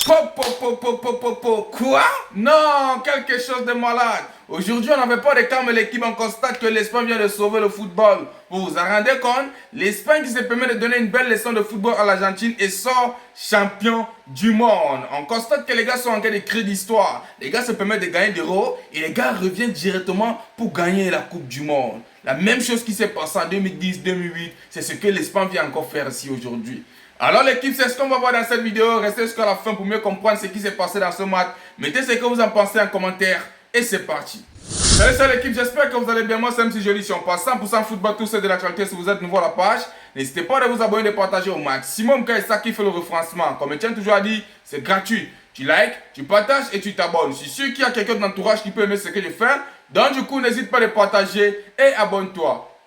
Quoi? Non, quelque chose de malade. Aujourd'hui, on n'avait pas de calme l'équipe. On constate que l'Espagne vient de sauver le football. Vous vous en rendez compte? L'Espagne qui se permet de donner une belle leçon de football à l'Argentine et sort champion du monde. On constate que les gars sont en train d'écrire l'histoire. Les gars se permettent de gagner des euros et les gars reviennent directement pour gagner la Coupe du Monde. La même chose qui s'est passée en 2010-2008, c'est ce que l'Espagne vient encore faire ici aujourd'hui. Alors l'équipe, c'est ce qu'on va voir dans cette vidéo. Restez jusqu'à la fin pour mieux comprendre ce qui s'est passé dans ce match. Mettez ce que vous en pensez en commentaire et c'est parti. Salut l'équipe, j'espère que vous allez bien. Moi c'est MC Joli, si on passe 100% football, tout c'est de l'actualité. Si vous êtes nouveau à la page, n'hésitez pas à vous abonner et de partager au maximum car c'est ça qui fait le référencement. Comme je tiens toujours à dire, c'est gratuit. Tu likes, tu partages et tu t'abonnes. Je suis sûr qu'il y a quelqu'un de l'entourage qui peut aimer ce que je fais. Donc du coup, n'hésite pas à le partager et abonne-toi.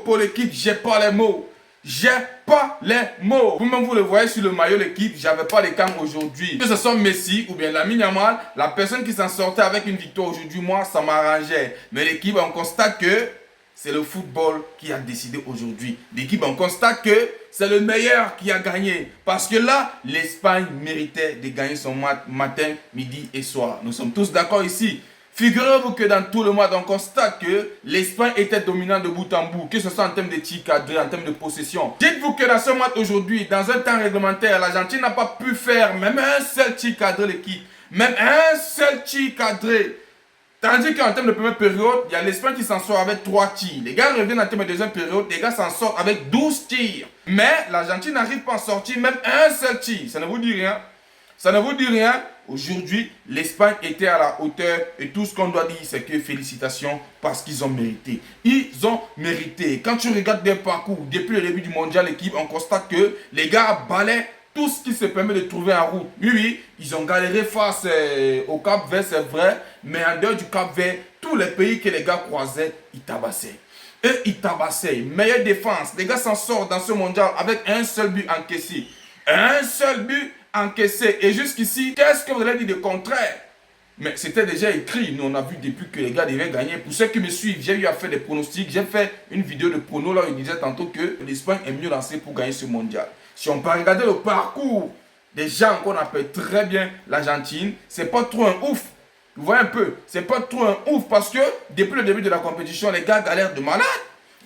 Pour l'équipe, j'ai pas les mots. J'ai pas les mots. Vous-même, vous le voyez sur le maillot l'équipe, j'avais pas les cams aujourd'hui. Que ce soit Messi ou bien Lamine Yamal, la personne qui s'en sortait avec une victoire aujourd'hui, moi, ça m'arrangeait. Mais l'équipe, on constate que c'est le football qui a décidé aujourd'hui. L'équipe, on constate que c'est le meilleur qui a gagné. Parce que là, l'Espagne méritait de gagner son match matin, midi et soir. Nous sommes tous d'accord ici. Figurez-vous que dans tout le monde, on constate que l'Espagne était dominante de bout en bout, que ce soit en termes de tirs cadrés, en termes de possession. Dites-vous que dans ce match aujourd'hui, dans un temps réglementaire, l'Argentine n'a pas pu faire même un seul tir cadré l'équipe. Même un seul tir cadré. Tandis qu'en termes de première période, il y a l'Espagne qui s'en sort avec 3 tirs. Les gars reviennent en termes de deuxième période, les gars s'en sortent avec 12 tirs. Mais l'Argentine n'arrive pas à sortir même un seul tir. Ça ne vous dit rien? Ça ne vous dit rien? Aujourd'hui, l'Espagne était à la hauteur et tout ce qu'on doit dire, c'est que félicitations parce qu'ils ont mérité. Ils ont mérité. Quand tu regardes des parcours depuis le début du mondial, l'équipe, on constate que les gars balaient tout ce qui se permet de trouver en route. Oui, ils ont galéré face au Cap Vert, c'est vrai, mais en dehors du Cap Vert, tous les pays que les gars croisaient, ils tabassaient. Eux, ils tabassaient. Meilleure défense. Les gars s'en sortent dans ce mondial avec un seul but encaissé. Un seul but encaissé. Et jusqu'ici, qu'est-ce que vous allez dire de contraire? Mais c'était déjà écrit. Nous, on a vu depuis que les gars devaient gagner. Pour ceux qui me suivent, j'ai eu à faire des pronostics. J'ai fait une vidéo de prono là où il disait tantôt que l'Espagne est mieux lancée pour gagner ce mondial. Si on peut regarder le parcours des gens qu'on appelle très bien l'Argentine, c'est pas trop un ouf. Vous voyez un peu? C'est pas trop un ouf parce que depuis le début de la compétition, les gars galèrent de malade.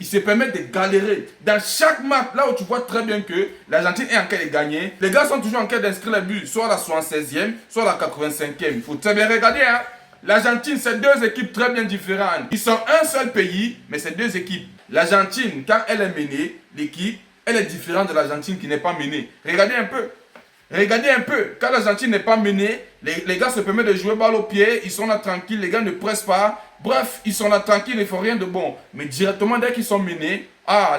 Ils se permettent de galérer. Dans chaque match, là où tu vois très bien que l'Argentine est en train de gagner, les gars sont toujours en train d'inscrire les buts, soit à la 76e, soit à la 85e. Il faut très bien regarder, hein. L'Argentine, c'est deux équipes très bien différentes. Ils sont un seul pays, mais c'est deux équipes. L'Argentine, quand elle est menée, l'équipe, elle est différente de l'Argentine qui n'est pas menée. Regardez un peu. Regardez un peu, quand l'Argentine n'est pas menée, les gars se permettent de jouer balle au pied, ils sont là tranquilles, les gars ne pressent pas. Bref, ils sont là tranquilles, ils ne font rien de bon. Mais directement, dès qu'ils sont menés,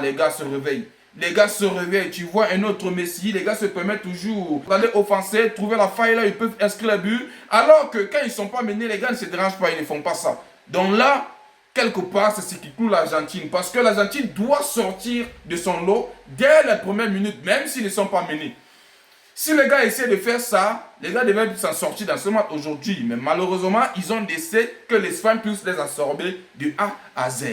les gars se réveillent. Les gars se réveillent, tu vois un autre Messi, les gars se permettent toujours d'aller offenser, trouver la faille là, ils peuvent inscrire le but. Alors que quand ils ne sont pas menés, les gars ne se dérangent pas, ils ne font pas ça. Donc là, quelque part, c'est ce qui cloue l'Argentine. Parce que l'Argentine doit sortir de son lot dès les premières minutes, même s'ils ne sont pas menés. Si les gars essaient de faire ça, les gars devaient s'en sortir dans ce match aujourd'hui. Mais malheureusement, ils ont laissé que l'Espagne puisse les absorber de A à Z.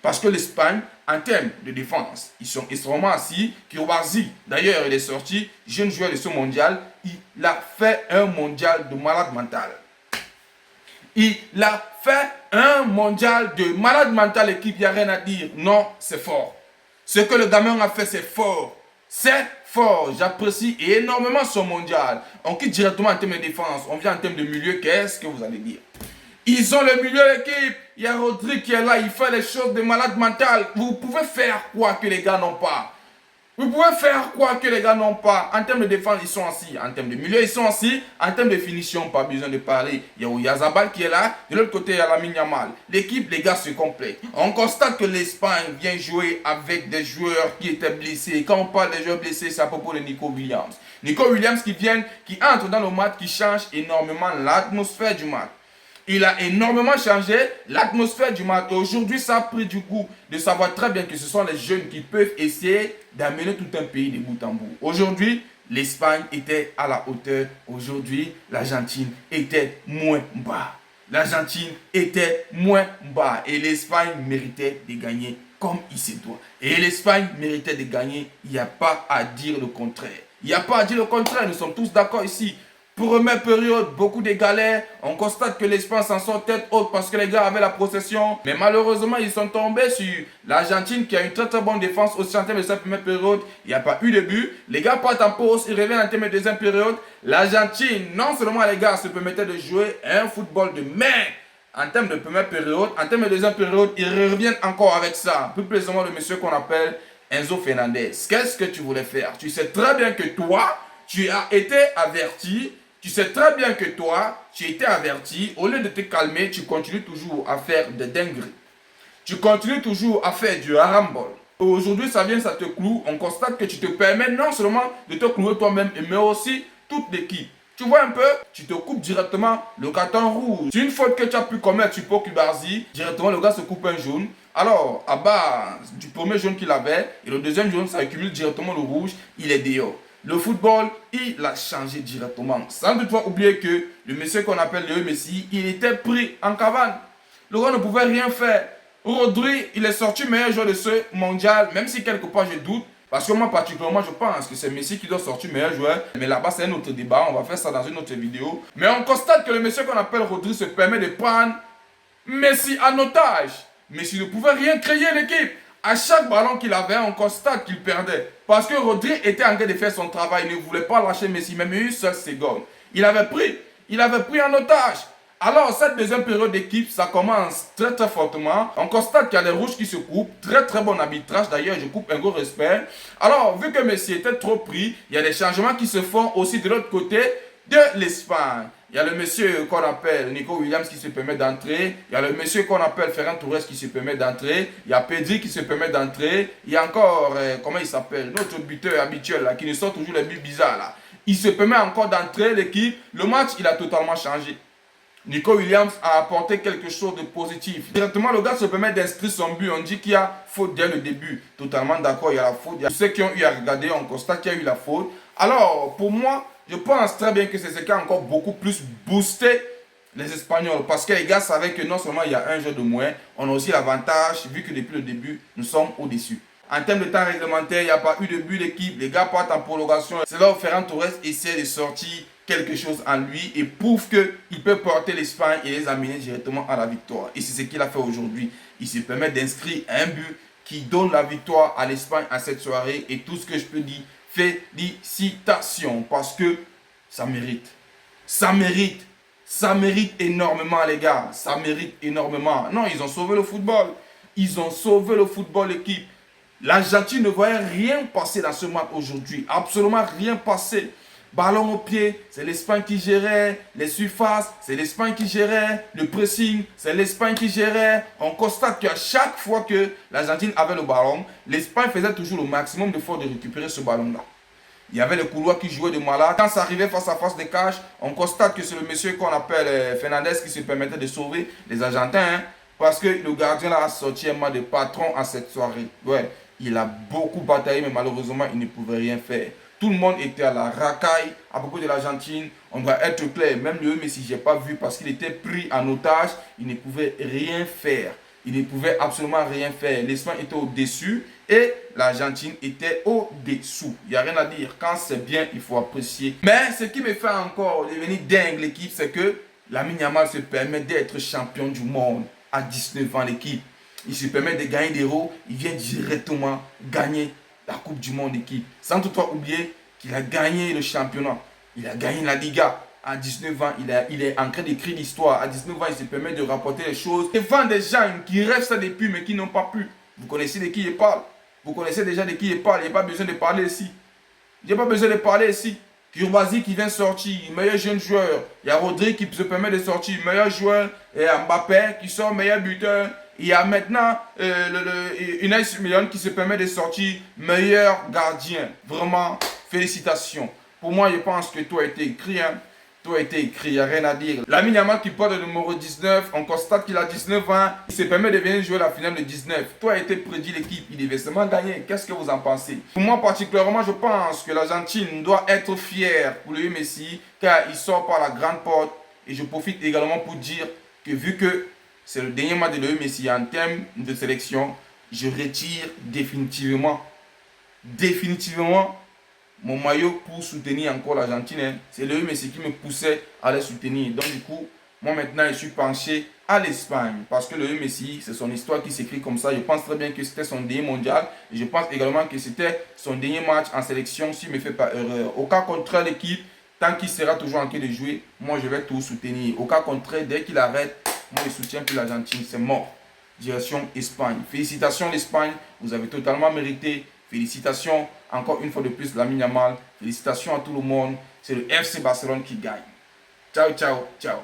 Parce que l'Espagne, en termes de défense, ils sont extrêmement assis. Koulibaly, d'ailleurs, il est sorti, jeune joueur de ce mondial. Il a fait un mondial de malade mental. Il a fait un mondial de malade mental, l'équipe, il n'y a rien à dire. Non, c'est fort. Ce que le gamin a fait, c'est fort. C'est fort, j'apprécie énormément son mondial. On quitte directement en termes de défense, on vient en termes de milieu, qu'est-ce que vous allez dire? Ils ont le milieu de l'équipe, il y a Rodri qui est là, il fait les choses de malade mental. Vous pouvez faire quoi que les gars n'ont pas? Vous pouvez faire quoi que les gars n'ont pas? En termes de défense, ils sont assis. En termes de milieu, ils sont assis. En termes de finition, pas besoin de parler. Il y a Oyarzabal qui est là. De l'autre côté, il y a Lamine Yamal. L'équipe, les gars, se complète. On constate que l'Espagne vient jouer avec des joueurs qui étaient blessés. Quand on parle des joueurs blessés, c'est à propos de Nico Williams. Nico Williams qui entre dans le match, qui change énormément l'atmosphère du match. Il a énormément changé l'atmosphère du match. Aujourd'hui, ça a pris du goût de savoir très bien que ce sont les jeunes qui peuvent essayer d'amener tout un pays de bout en bout. Aujourd'hui, l'Espagne était à la hauteur. Aujourd'hui, l'Argentine était moins bas. L'Argentine était moins bas. Et l'Espagne méritait de gagner comme il se doit. Et l'Espagne méritait de gagner. Il n'y a pas à dire le contraire. Il n'y a pas à dire le contraire, nous sommes tous d'accord ici. Première période, beaucoup de galères. On constate que l'Espagne s'en sort tête haute parce que les gars avaient la possession. Mais malheureusement, ils sont tombés sur l'Argentine qui a une très très bonne défense aussi en termes de sa première période. Il n'y a pas eu de but. Les gars partent en pause, ils reviennent en termes de deuxième période. L'Argentine, non seulement les gars se permettaient de jouer un football de main en termes de première période, en termes de deuxième période, ils reviennent encore avec ça. Plus précisément le monsieur qu'on appelle Enzo Fernandez. Qu'est-ce que tu voulais faire? Tu sais très bien que toi, tu as été averti. Tu sais très bien que toi, tu étais averti. Au lieu de te calmer, tu continues toujours à faire des dingueries. Tu continues toujours à faire du harambol. Aujourd'hui, ça vient, ça te cloue. On constate que tu te permets non seulement de te clouer toi-même, mais aussi toute l'équipe. Tu vois un peu, tu te coupes directement le carton rouge. C'est une faute que tu as pu commettre sur Pau Cubazi. Directement, le gars se coupe un jaune. Alors, à bas du premier jaune qu'il avait, et le deuxième jaune, ça accumule directement le rouge. Il est dehors. Le football, il a changé directement. Sans toutefois oublier que le monsieur qu'on appelle Léo Messi, il était pris en cavale. Le gars ne pouvait rien faire. Rodri, il est sorti meilleur joueur de ce mondial, même si quelque part je doute. Parce que moi, particulièrement, je pense que c'est Messi qui doit sortir meilleur joueur. Mais là-bas, c'est un autre débat. On va faire ça dans une autre vidéo. Mais on constate que le monsieur qu'on appelle Rodri se permet de prendre Messi en otage. Messi ne pouvait rien créer l'équipe. À chaque ballon qu'il avait, on constate qu'il perdait. Parce que Rodri était en train de faire son travail. Il ne voulait pas lâcher Messi, même une seule seconde. Il avait pris en otage. Alors, cette deuxième période d'équipe, ça commence très très fortement. On constate qu'il y a les rouges qui se coupent. Très très bon arbitrage. D'ailleurs, je coupe un gros respect. Alors, vu que Messi était trop pris, il y a des changements qui se font aussi de l'autre côté de l'Espagne. Il y a le monsieur qu'on appelle Nico Williams qui se permet d'entrer. Il y a le monsieur qu'on appelle Ferran Torres qui se permet d'entrer. Il y a Pedri qui se permet d'entrer. Il y a encore, comment il s'appelle, notre buteur habituel là, qui nous sort toujours les buts bizarres là. Il se permet encore d'entrer l'équipe. Le match, il a totalement changé. Nico Williams a apporté quelque chose de positif. Directement, le gars se permet d'inscrire son but. On dit qu'il y a faute dès le début. Totalement d'accord, il y a la faute. Tous ceux qui ont eu à regarder, on constate qu'il y a eu la faute. Alors, pour moi, je pense très bien que c'est ce qui a encore beaucoup plus boosté les Espagnols. Parce que les gars savaient que non seulement il y a un jeu de moins, on a aussi l'avantage, vu que depuis le début, nous sommes au-dessus. En termes de temps réglementaire, il n'y a pas eu de but d'équipe. Les gars partent en prolongation. C'est là où Ferran Torres essaie de sortir quelque chose en lui et prouve qu'il peut porter l'Espagne et les amener directement à la victoire. Et c'est ce qu'il a fait aujourd'hui. Il se permet d'inscrire un but qui donne la victoire à l'Espagne à cette soirée. Et tout ce que je peux dire, félicitations, parce que ça mérite. Ça mérite. Ça mérite énormément, les gars. Ça mérite énormément. Non, ils ont sauvé le football. Ils ont sauvé le football, l'équipe. L'Argentine ne voyait rien passer dans ce match aujourd'hui. Absolument rien passer. Ballon au pied, c'est l'Espagne qui gérait. Les surfaces, c'est l'Espagne qui gérait. Le pressing, c'est l'Espagne qui gérait. On constate qu'à chaque fois que l'Argentine avait le ballon, l'Espagne faisait toujours le maximum d'efforts de récupérer ce ballon-là. Il y avait le couloir qui jouait de malade. Quand ça arrivait face à face des cages, on constate que c'est le monsieur qu'on appelle Fernandez qui se permettait de sauver les Argentins. Hein, parce que le gardien là a sorti un match de patron à cette soirée. Ouais, il a beaucoup bataillé, mais malheureusement, il ne pouvait rien faire. Tout le monde était à la racaille à propos de l'Argentine. On doit être clair. Même le Messi, je n'ai pas vu parce qu'il était pris en otage. Il ne pouvait rien faire. Il ne pouvait absolument rien faire. L'Espagne était au-dessus et l'Argentine était au-dessous. Il n'y a rien à dire. Quand c'est bien, il faut apprécier. Mais ce qui me fait encore devenir dingue l'équipe, c'est que Lamine Yamal se permet d'être champion du monde à 19 ans l'équipe. Il se permet de gagner des héros. Il vient directement gagner la Coupe du Monde équipe. Sans toutefois oublier qu'il a gagné le championnat. Il a gagné la Liga. À 19 ans, il est en train d'écrire l'histoire. À 19 ans, il se permet de rapporter les choses devant des gens qui rêvent ça depuis mais qui n'ont pas pu. Vous connaissez de qui il parle. Vous connaissez déjà de qui il parle. Il n'y a pas besoin de parler ici. Il n'y a pas besoin de parler ici. Cubazi qui vient sortir, meilleur jeune joueur. Il y a Rodri qui se permet de sortir, meilleur joueur. Et Mbappé qui sort meilleur buteur. Il y a maintenant Unai Simon qui se permet de sortir meilleur gardien. Vraiment, félicitations. Pour moi, je pense que tout a été écrit. Hein. Tout a été écrit, il n'y a rien à dire. Lamine Yamal qui porte le numéro 19, on constate qu'il a 19 ans. Il se permet de venir jouer la finale de 19. Tout a été prédit l'équipe, il devait seulement gagner. Qu'est-ce que vous en pensez? Pour moi particulièrement, je pense que l'Argentine doit être fière pour le Messi, car il sort par la grande porte. Et je profite également pour dire que vu que c'est le dernier match de Léo Messi en termes de sélection, je retire définitivement mon maillot pour soutenir encore l'Argentine. Hein. C'est Léo Messi qui me poussait à les soutenir. Donc du coup, moi maintenant, je suis penché à l'Espagne. Parce que Léo Messi, c'est son histoire qui s'écrit comme ça. Je pense très bien que c'était son dernier mondial. Et je pense également que c'était son dernier match en sélection, s'il ne me fait pas erreur. Au cas contraire, l'équipe, tant qu'il sera toujours en train de jouer, moi je vais tout soutenir. Au cas contraire, dès qu'il arrête, moi je soutiens plus l'Argentine. C'est mort. Direction Espagne. Félicitations l'Espagne. Vous avez totalement mérité. Félicitations encore une fois de plus Lamine Yamal. Félicitations à tout le monde. C'est le FC Barcelone qui gagne. Ciao, ciao, ciao.